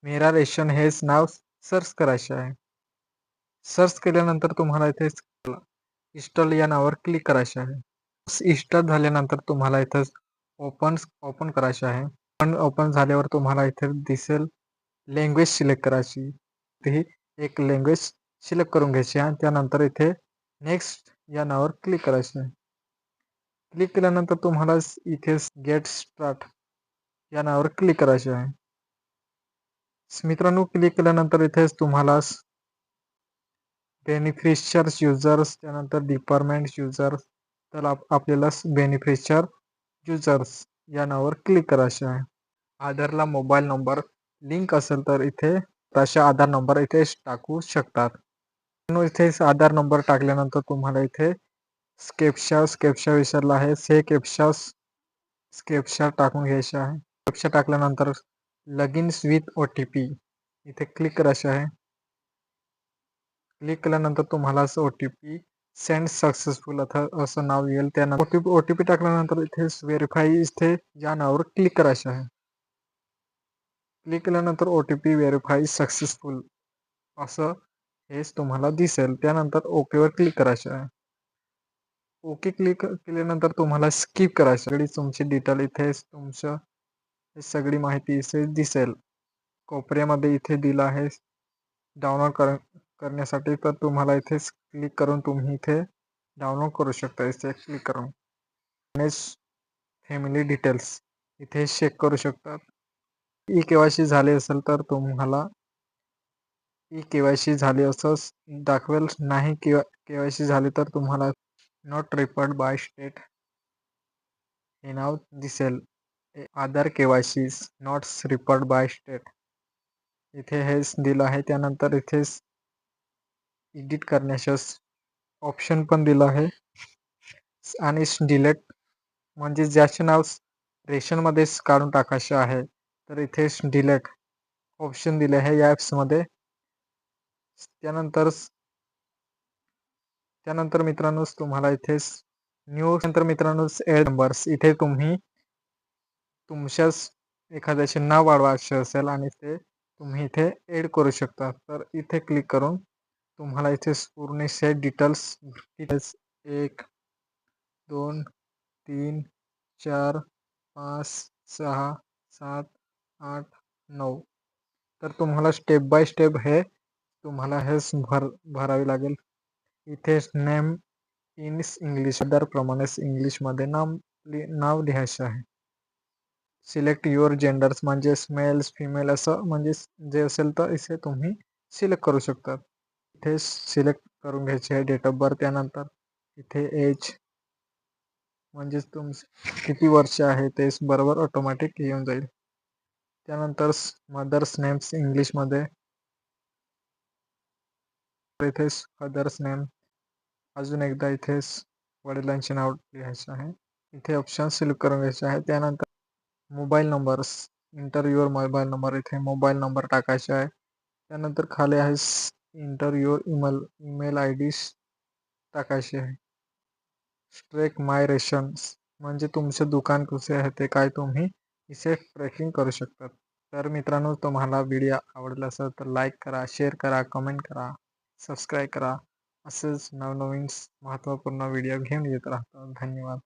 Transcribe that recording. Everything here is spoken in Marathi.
मेरा रेशन हेच नाव सर्च करायचे आहे. सर्च केल्यानंतर तुम्हाला इथे इन्स्टॉल या नावावर क्लिक करायचे आहे. इन्स्टॉल झाल्यानंतर तुम्हाला इथे ओपन करायचे आहे. पण ओपन झाल्यावर तुम्हाला इथे दिसेल लँग्वेज सिलेक्ट करायची. ती एक लँग्वेज सिलेक्ट करून घ्यायची आणि त्यानंतर इथे नेक्स्ट या नावावर क्लिक करायचे आहे. क्लिक केल्यानंतर तुम्हाला इथे गेट स्टार्ट या नावावर क्लिक करायचे आहे. मित्रांनो, क्लिक केल्यानंतर इथेच तुम्हाला बेनिफिशियर्स युजर्स त्यानंतर डिपार्टमेंट युजर्स तर आपल्याला बेनिफिशियर युजर्स या नावावर क्लिक करायचे आहे. आधारला मोबाईल नंबर लिंक असेल तर इथे तसे आधार नंबर इथे टाकू शकतात. इथे आधार नंबर टाकल्यानंतर तुम्हाला इथे स्केप्शा विसरला आहे. स्केप्शा टाकून घ्यायचे आहे. स्केप्शा टाकल्यानंतर लगइन विथ OTP इथे क्लिक करायचे आहे. क्लिक केल्यानंतर तुम्हाला असं OTP सेंड सक्सेसफुल असं नाव येईल. त्यानंतर OTP टाकल्यानंतर इथे व्हेरीफाय इथे या नावावर क्लिक करायचे आहे. क्लिक केल्यानंतर OTP व्हेरीफाय सक्सेसफुल असं हेच तुम्हाला दिसेल. त्यानंतर ओकेवर क्लिक करायचे आहे. ओके क्लिक केल्यानंतर तुम्हाला स्किप करायचं. सगळी तुमची डिटेल इथे तुमचं सगळी माहिती इथे दिसेल. कोपऱ्यामध्ये इथे दिलं आहे डाउनलोड करण्यासाठी, तर तुम्हाला इथे क्लिक करून तुम्ही इथे डाउनलोड करू शकता. इथे क्लिक करून मॅनेज फॅमिली डिटेल्स इथे चेक करू शकतात. KYC झाले असेल तर तुम्हाला KYC झाले असं दाखवेल. नाही KYC झाले तर तुम्हाला नॉट रिफर्ड बाय स्टेट हे नाव दिसेल. आधार KYC not referred by state इथे हेच दिलं आहे. त्यानंतर इथे एडिट करण्याचे ऑप्शन पण दिलं आहे आणि डिलीट म्हणजे ज्याचे नाव रेशनमध्ये काढून टाकायचे आहे तर इथे डिलीट ऑप्शन दिले आहे या ॲप्समध्ये. त्यानंतर मित्रांनो तुम्हाला इथे न्यू नंतर मित्रांनो ॲड नंबर्स इथे तुम्ही तुमच्याच एखाद्याचे नाव वाढवायचे असेल आणि ते तुम्ही इथे ॲड करू शकता. तर इथे क्लिक करून तुम्हाला इथे पूर्ण सेट डिटेल्स 1 2 3 4 5 6 7 8 9 तर तुम्हाला स्टेप बाय स्टेप हे तुम्हाला हेच भरावे लागेल. इथे नेम इन इंग्लिश प्रमाणेच इंग्लिशमध्ये नाव लिहायचे आहे. सिलेक्ट युअर जेंडर्स म्हणजे मेल्स फिमेल असं म्हणजे जे असेल तर इथे तुम्ही सिलेक्ट करू शकता. इथे सिलेक्ट करून घ्यायचे आहे डेट ऑफ बर्थ. त्यानंतर इथे एज म्हणजे किती वर्ष आहे ते बरोबर ऑटोमॅटिक येऊन जाईल. त्यानंतर मदर्स नेम्स इंग्लिशमध्ये इथे फादर्स नेम अजून एकदा इथे वडिलांचे नाव लिहायचे आहे. इथे ऑप्शन सिलेक्ट करून घ्यायचे आहे. त्यानंतर mobile numbers inter your mobile number इथे मोबाईल नंबर टाकायचा आहे. त्यानंतर खाली आहे इंटर युअर ईमेल ID टाकायचे आहे. ट्रॅक माय रेशन्स म्हणजे तुमचे दुकान कसे आहे ते काय तुम्ही इथे ट्रॅकिंग करू शकतात. तर मित्रांनो तुम्हाला व्हिडिओ आवडला असेल तर लाईक करा, शेअर करा, कमेंट करा, सबस्क्राईब करा. असेच नवनवीन महत्त्वपूर्ण व्हिडिओ घेऊन येत राहतो. धन्यवाद.